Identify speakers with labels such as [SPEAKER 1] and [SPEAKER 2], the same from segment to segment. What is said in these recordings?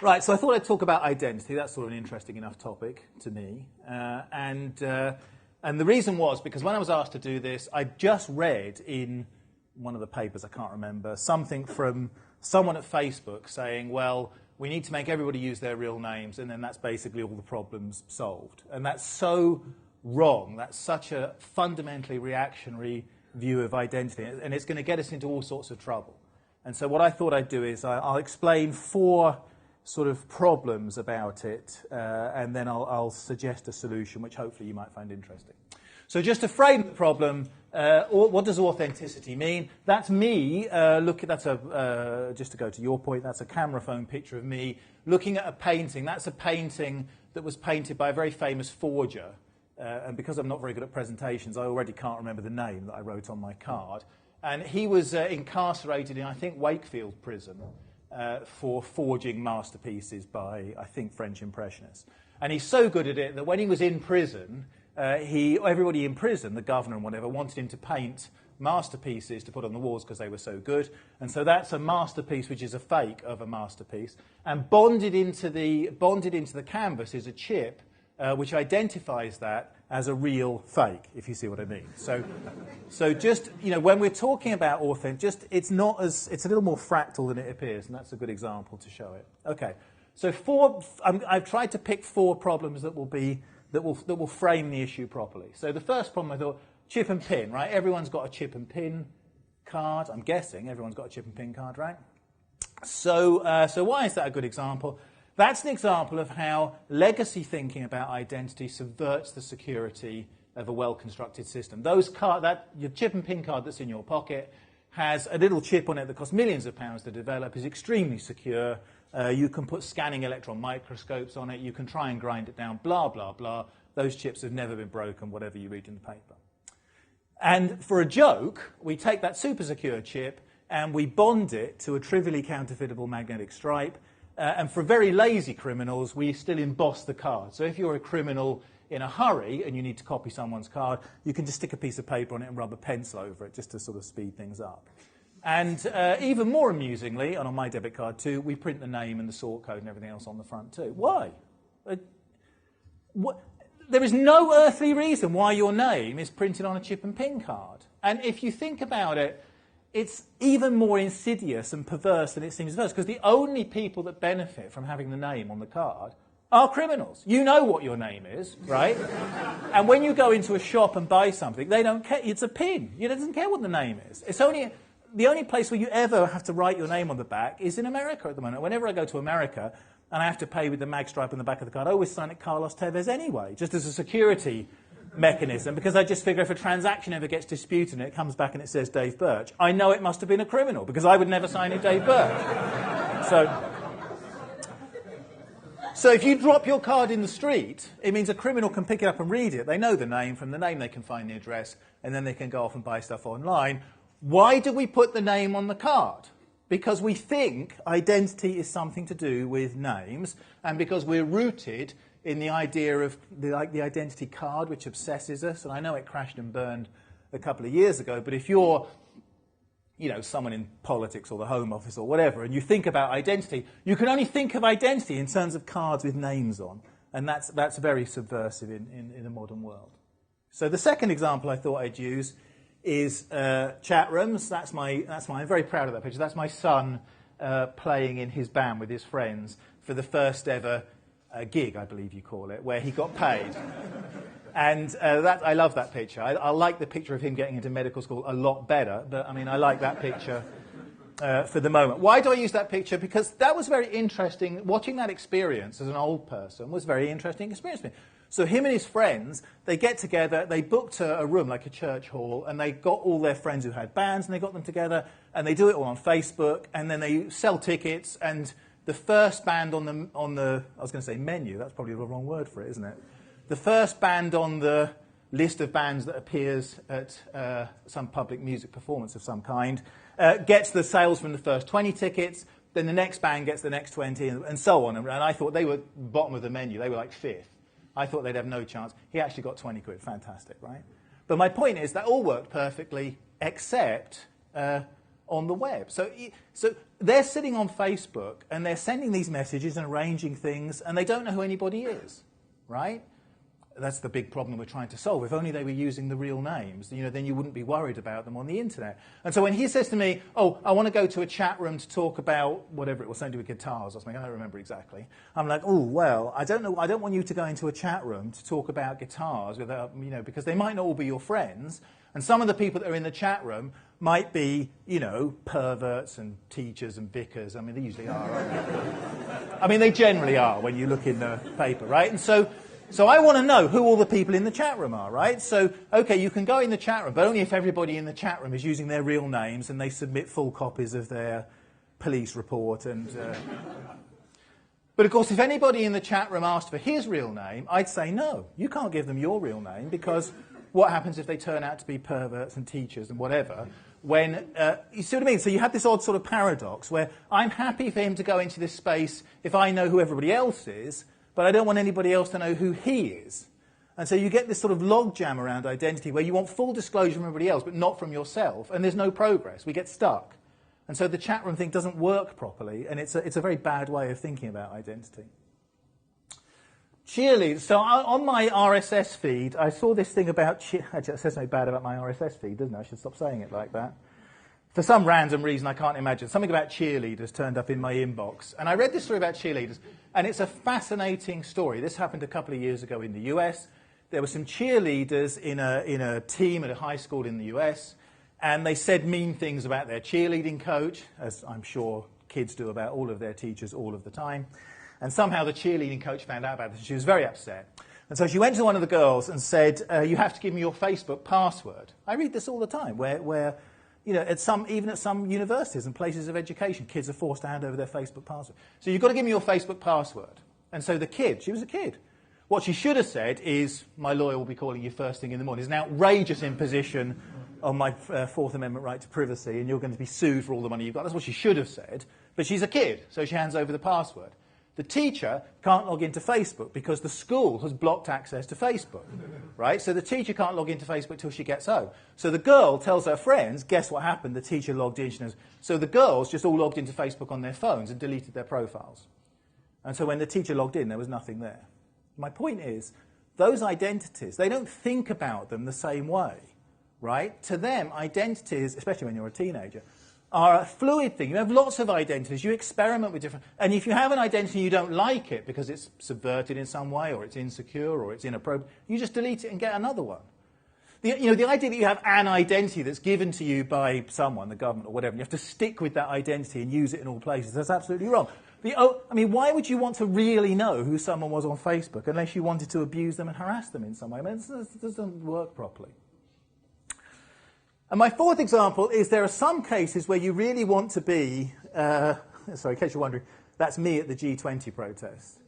[SPEAKER 1] Right, so I thought I'd talk about identity. That's sort of an interesting enough topic to me. And the reason was because when I was asked to do this, I just read in one of the papers, I can't remember, something from someone at Facebook saying, well, we need to make everybody use their real names, and then that's basically all the problems solved. And that's so wrong. That's such a fundamentally reactionary view of identity, and it's going to get us into all sorts of trouble. And so what I thought I'd do is I'll explain 4 sort of problems about it, and then I'll suggest a solution which hopefully you might find interesting. So just to frame the problem, what does authenticity mean? That's me, just to go to your point, that's a camera phone picture of me looking at a painting. That's a painting that was painted by a very famous forger. And because I'm not very good at presentations, I already can't remember the name that I wrote on my card. And he was incarcerated in, I think, Wakefield prison for forging masterpieces by, I think, French Impressionists. And he's so good at it that when he was in prison, everybody in prison, the governor and whatever, wanted him to paint masterpieces to put on the walls because they were so good. And so that's a masterpiece which is a fake of a masterpiece. And bonded into the canvas is a chip which identifies that as a real fake, if you see what I mean. So just, when we're talking about authentic, it's a little more fractal than it appears, and that's a good example to show it. Okay, so I've tried to pick 4 problems that will frame the issue properly. So the first problem I thought, chip and pin, right? Everyone's got a chip and pin card. I'm guessing everyone's got a chip and pin card, right? So why is that a good example? That's an example of how legacy thinking about identity subverts the security of a well-constructed system. Your chip and pin card that's in your pocket has a little chip on it that costs millions of pounds to develop, is extremely secure. You can put scanning electron microscopes on it. You can try and grind it down, blah, blah, blah. Those chips have never been broken, whatever you read in the paper. And for a joke, we take that super secure chip and we bond it to a trivially counterfeitable magnetic stripe. And for very lazy criminals, we still emboss the card. So if you're a criminal in a hurry and you need to copy someone's card, you can just stick a piece of paper on it and rub a pencil over it just to sort of speed things up. And even more amusingly, and on my debit card too, we print the name and the sort code and everything else on the front too. Why? There is no earthly reason why your name is printed on a chip and pin card. And if you think about it, it's even more insidious and perverse than it seems at first, because the only people that benefit from having the name on the card are criminals. You know what your name is, right? And when you go into a shop and buy something, they don't care. It's a pin. It doesn't care what the name is. It's only the only place where you ever have to write your name on the back is in America at the moment. Whenever I go to America and I have to pay with the mag stripe on the back of the card, I always sign it Carlos Tevez anyway, just as a security mechanism, because I just figure if a transaction ever gets disputed and it comes back and it says Dave Birch, I know it must have been a criminal, because I would never sign it Dave Birch. So if you drop your card in the street, it means a criminal can pick it up and read it. They know the name. From the name they can find the address, and then they can go off and buy stuff online. Why do we put the name on the card? Because we think identity is something to do with names, and because we're rooted in the idea of the identity card, which obsesses us. And I know it crashed and burned a couple of years ago, but if you're someone in politics or the Home Office or whatever, and you think about identity, you can only think of identity in terms of cards with names on. And that's very subversive in the modern world. So the second example I thought I'd use is chat rooms. I'm very proud of that picture. That's my son playing in his band with his friends for the first ever gig, I believe you call it, where he got paid. And I love that picture. I like the picture of him getting into medical school a lot better, but I like that picture for the moment. Why do I use that picture? Because that was very interesting. Watching that experience as an old person was a very interesting experience for me. So him and his friends, they get together, they booked a room, like a church hall, and they got all their friends who had bands, and they got them together, and they do it all on Facebook, and then they sell tickets, and the first band on the I was going to say menu, that's probably the wrong word for it, isn't it? The first band on the list of bands that appears at some public music performance of some kind gets the sales from the first 20 tickets, then the next band gets the next 20, and so on. And I thought they were bottom of the menu. They were like fifth. I thought they'd have no chance. He actually got 20 quid. Fantastic, right? But my point is that all worked perfectly, except on the web. So they're sitting on Facebook and they're sending these messages and arranging things, and they don't know who anybody is, right? That's the big problem we're trying to solve. If only they were using the real names, then you wouldn't be worried about them on the internet. And so when he says to me, oh, I want to go to a chat room to talk about whatever it was, something to do with guitars or something, I don't remember exactly. I'm like, oh, well, I don't know. I don't want you to go into a chat room to talk about guitars without, because they might not all be your friends. And some of the people that are in the chat room might be, perverts and teachers and vicars. I mean, they usually are, aren't they? I mean, they generally are when you look in the paper, right? And so I want to know who all the people in the chat room are, right? So, okay, you can go in the chat room, but only if everybody in the chat room is using their real names and they submit full copies of their police report. But, of course, if anybody in the chat room asked for his real name, I'd say, no, you can't give them your real name, because what happens if they turn out to be perverts and teachers and whatever? When, you see what I mean? So you have this odd sort of paradox where I'm happy for him to go into this space if I know who everybody else is, but I don't want anybody else to know who he is. And so you get this sort of logjam around identity where you want full disclosure from everybody else, but not from yourself, and there's no progress. We get stuck. And so the chat room thing doesn't work properly, and it's a very bad way of thinking about identity. Cheerleaders. So on my RSS feed, I saw this thing about... Actually, it says something bad about my RSS feed, doesn't it? I should stop saying it like that. For some random reason I can't imagine, something about cheerleaders turned up in my inbox. And I read this story about cheerleaders, and it's a fascinating story. This happened a couple of years ago in the US. There were some cheerleaders in a team at a high school in the US, and they said mean things about their cheerleading coach, as I'm sure kids do about all of their teachers all of the time. And somehow the cheerleading coach found out about this, and she was very upset. And so she went to one of the girls and said, you have to give me your Facebook password. I read this all the time, where even at some universities and places of education, kids are forced to hand over their Facebook password. So you've got to give me your Facebook password. And so the kid, she was a kid. What she should have said is, my lawyer will be calling you first thing in the morning. It's an outrageous imposition on my Fourth Amendment right to privacy, and you're going to be sued for all the money you've got. That's what she should have said. But she's a kid, so she hands over the password. The teacher can't log into Facebook because the school has blocked access to Facebook, right? So the teacher can't log into Facebook till she gets home. So the girl tells her friends, guess what happened? The teacher logged in. She knows. So the girls just all logged into Facebook on their phones and deleted their profiles. And so when the teacher logged in, there was nothing there. My point is, those identities, they don't think about them the same way, right? To them, identities, especially when you're a teenager, are a fluid thing. You have lots of identities. You experiment with different... And if you have an identity and you don't like it because it's subverted in some way, or it's insecure, or it's inappropriate, you just delete it and get another one. The idea that you have an identity that's given to you by someone, the government or whatever, and you have to stick with that identity and use it in all places, that's absolutely wrong. Why would you want to really know who someone was on Facebook unless you wanted to abuse them and harass them in some way? I mean, it doesn't work properly. And my fourth example is there are some cases where you really want to be... sorry, in case you're wondering, that's me at the G20 protest.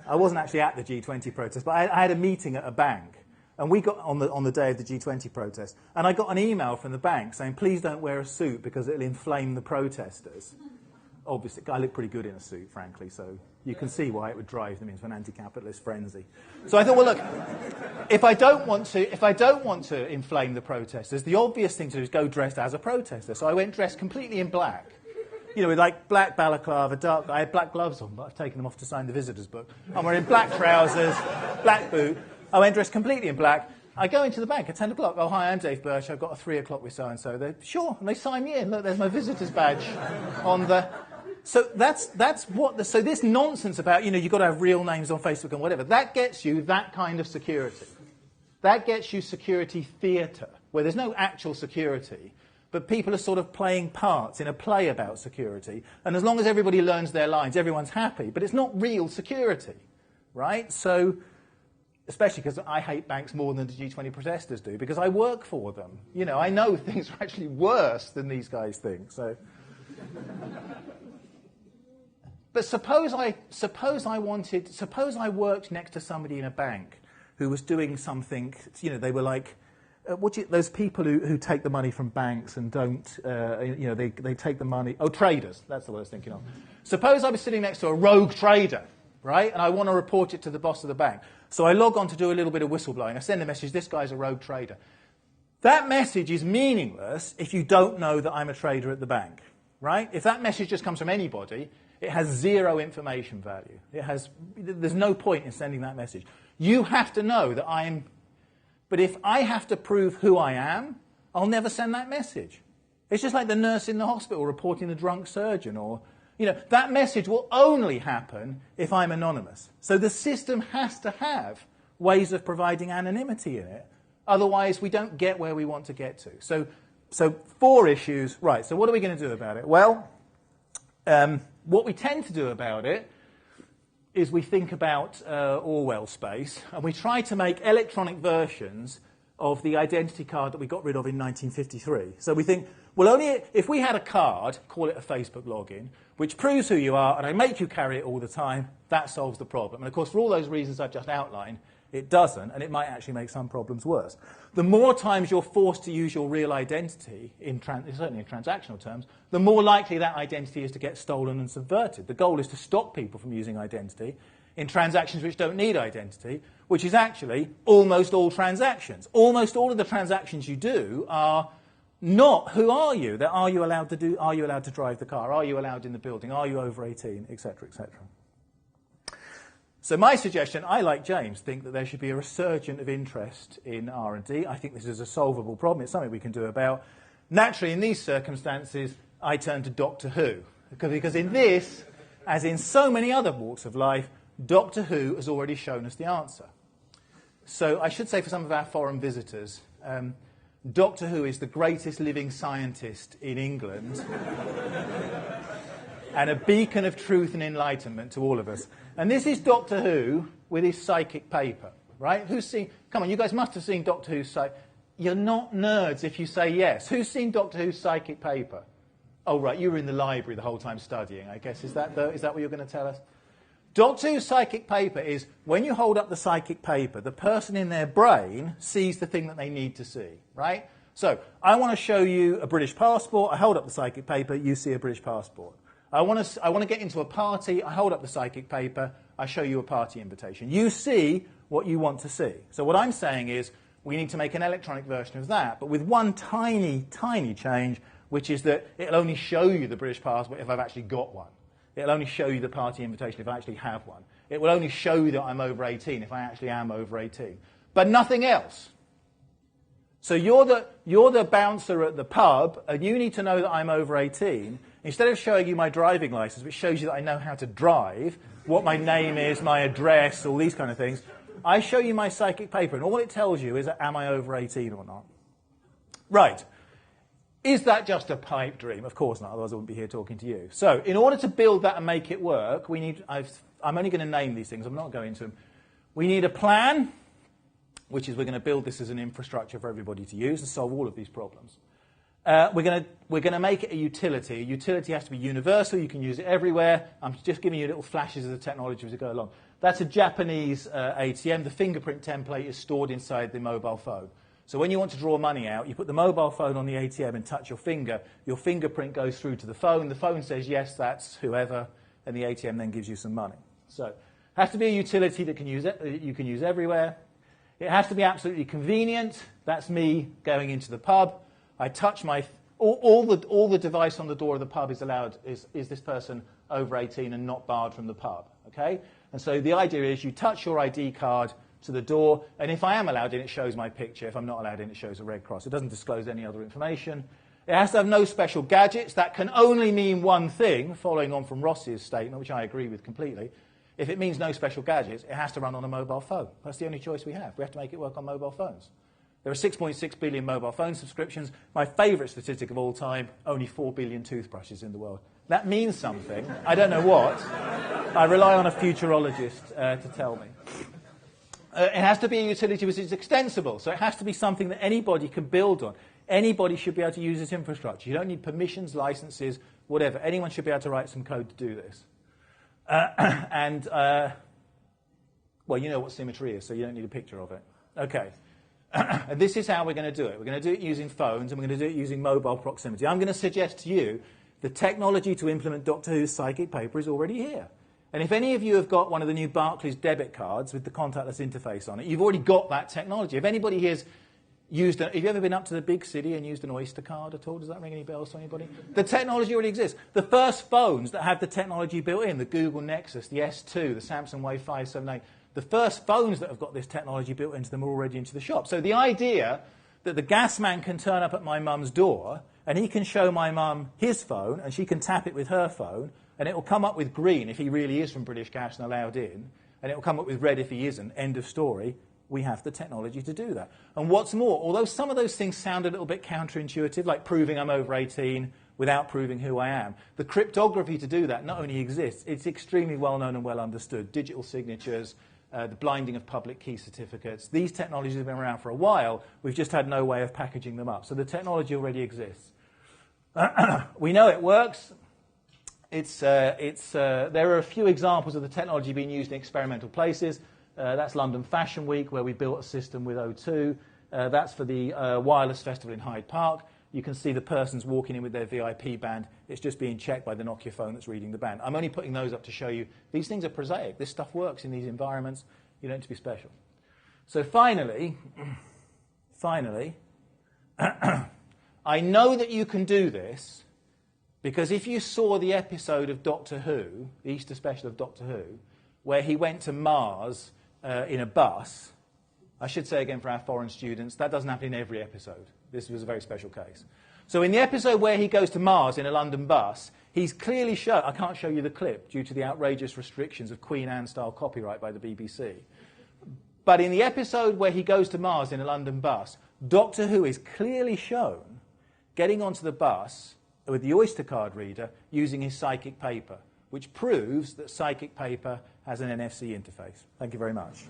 [SPEAKER 1] I wasn't actually at the G20 protest, but I had a meeting at a bank. And we got on the day of the G20 protest. And I got an email from the bank saying, please don't wear a suit because it'll inflame the protesters. Obviously, I look pretty good in a suit, frankly, so you can see why it would drive them into an anti-capitalist frenzy. So I thought, well, look, if I don't want to inflame the protesters, the obvious thing to do is go dressed as a protester. So I went dressed completely in black, with like black balaclava, I had black gloves on, but I've taken them off to sign the visitors book. I'm wearing black trousers, black boot. I went dressed completely in black. I go into the bank at 10 o'clock. Oh, hi, I'm Dave Birch. I've got a 3 o'clock with so-and-so. They're, sure, and they sign me in. Look, there's my visitor's badge on the... So so this nonsense about, you've got to have real names on Facebook and whatever, that gets you that kind of security. That gets you security theatre, where there's no actual security, but people are sort of playing parts in a play about security. And as long as everybody learns their lines, everyone's happy. But it's not real security, right? So, especially because I hate banks more than the G20 protesters do, because I work for them. I know things are actually worse than these guys think. So... But suppose I worked next to somebody in a bank who was doing something, they were like, those people who take the money from banks and don't, they take the money, traders, that's the word I was thinking of. Suppose I was sitting next to a rogue trader, right, and I want to report it to the boss of the bank. So I log on to do a little bit of whistleblowing. I send a message, this guy's a rogue trader. That message is meaningless if you don't know that I'm a trader at the bank, right? If that message just comes from anybody, it has zero information value. There's no point in sending that message. You have to know that I'm... But if I have to prove who I am, I'll never send that message. It's just like the nurse in the hospital reporting the drunk surgeon, or, that message will only happen if I'm anonymous. So the system has to have ways of providing anonymity in it. Otherwise, we don't get where we want to get to. So 4 issues. Right, so what are we going to do about it? Well, what we tend to do about it is we think about Orwell's space, and we try to make electronic versions of the identity card that we got rid of in 1953. So we think, well, only if we had a card, call it a Facebook login, which proves who you are, and I make you carry it all the time, that solves the problem. And of course, for all those reasons I've just outlined, it doesn't, and it might actually make some problems worse. The more times you're forced to use your real identity, certainly in transactional terms, the more likely that identity is to get stolen and subverted. The goal is to stop people from using identity in transactions which don't need identity, which is actually almost all transactions. Almost all of the transactions you do are not who are you. They're are you allowed to drive the car? Are you allowed in the building? Are you over 18? Etc., etc. So my suggestion, I, like James, think that there should be a resurgence of interest in R&D. I think this is a solvable problem. It's something we can do about. Naturally, in these circumstances, I turn to Doctor Who. Because in this, as in so many other walks of life, Doctor Who has already shown us the answer. So I should say for some of our foreign visitors, Doctor Who is the greatest living scientist in England and a beacon of truth and enlightenment to all of us. And this is Doctor Who with his psychic paper, right? Who's seen... Come on, you guys must have seen Doctor Who's psychic... You're not nerds if you say yes. Who's seen Doctor Who's psychic paper? Oh, right, you were in the library the whole time studying, I guess. Is that what you're going to tell us? Doctor Who's psychic paper is when you hold up the psychic paper, the person in their brain sees the thing that they need to see, right? So I want to show you a British passport. I hold up the psychic paper. You see a British passport. I want to get into a party. I hold up the psychic paper. I show you a party invitation. You see what you want to see. So what I'm saying is we need to make an electronic version of that, but with one tiny, tiny change, which is that it'll only show you the British passport if I've actually got one. It'll only show you the party invitation if I actually have one. It will only show you that I'm over 18 if I actually am over 18. But nothing else. So you're the bouncer at the pub, and you need to know that I'm over 18. Instead of showing you my driving license, which shows you that I know how to drive, what my name is, my address, all these kind of things, I show you my psychic paper, and all it tells you is, am I over 18 or not? Right. Is that just a pipe dream? Of course not, otherwise I wouldn't be here talking to you. So in order to build that and make it work, I'm only going to name these things, I'm not going to them. We need a plan, which is we're going to build this as an infrastructure for everybody to use and solve all of these problems. We're going to make it a utility. A utility has to be universal. You can use it everywhere. I'm just giving you little flashes of the technology as we go along. That's a Japanese ATM. The fingerprint template is stored inside the mobile phone. So when you want to draw money out, you put the mobile phone on the ATM and touch your finger. Your fingerprint goes through to the phone. The phone says, yes, that's whoever, and the ATM then gives you some money. So it has to be a utility that you can use everywhere. It has to be absolutely convenient. That's me going into the pub. I touch my... All the device on the door of the pub is allowed, is this person over 18 and not barred from the pub, okay? And so the idea is you touch your ID card to the door, and if I am allowed in, it shows my picture. If I'm not allowed in, it shows a red cross. It doesn't disclose any other information. It has to have no special gadgets. That can only mean one thing, following on from Ross's statement, which I agree with completely. If it means no special gadgets, it has to run on a mobile phone. That's the only choice we have. We have to make it work on mobile phones. There are 6.6 billion mobile phone subscriptions. My favourite statistic of all time, only 4 billion toothbrushes in the world. That means something. I don't know what. I rely on a futurologist to tell me. It has to be a utility which is extensible. So it has to be something that anybody can build on. Anybody should be able to use this infrastructure. You don't need permissions, licenses, whatever. Anyone should be able to write some code to do this. Well, you know what symmetry is, so you don't need a picture of it. Okay. And this is how we're going to do it. We're going to do it using phones, and we're going to do it using mobile proximity. I'm going to suggest to you the technology to implement Doctor Who's psychic paper is already here. And if any of you have got one of the new Barclays debit cards with the contactless interface on it, you've already got that technology. If anybody here's have you ever been up to the big city and used an Oyster card at all? Does that ring any bells to anybody? The technology already exists. The first phones that have the technology built in, the Google Nexus, the S2, the Samsung Wave 578, the first phones that have got this technology built into them are already into the shop. So the idea that the gas man can turn up at my mum's door and he can show my mum his phone and she can tap it with her phone and it will come up with green if he really is from British Gas and allowed in, and it will come up with red if he isn't, end of story. We have the technology to do that. And what's more, although some of those things sound a little bit counterintuitive, like proving I'm over 18 without proving who I am, the cryptography to do that not only exists, it's extremely well known and well understood. Digital signatures, the blinding of public key certificates. These technologies have been around for a while. We've just had no way of packaging them up. So the technology already exists. We know it works. There are a few examples of the technology being used in experimental places. That's London Fashion Week, where we built a system with O2. That's for the Wireless Festival in Hyde Park. You can see the person's walking in with their VIP band. It's just being checked by the Nokia phone that's reading the band. I'm only putting those up to show you these things are prosaic. This stuff works in these environments. You don't need to be special. So finally, I know that you can do this because if you saw the episode of Doctor Who, the Easter special of Doctor Who, where he went to Mars in a bus, I should say again for our foreign students, that doesn't happen in every episode. This was a very special case. So in the episode where he goes to Mars in a London bus, he's clearly shown, I can't show you the clip due to the outrageous restrictions of Queen Anne-style copyright by the BBC. But in the episode where he goes to Mars in a London bus, Doctor Who is clearly shown getting onto the bus with the Oyster card reader using his psychic paper, which proves that psychic paper has an NFC interface. Thank you very much.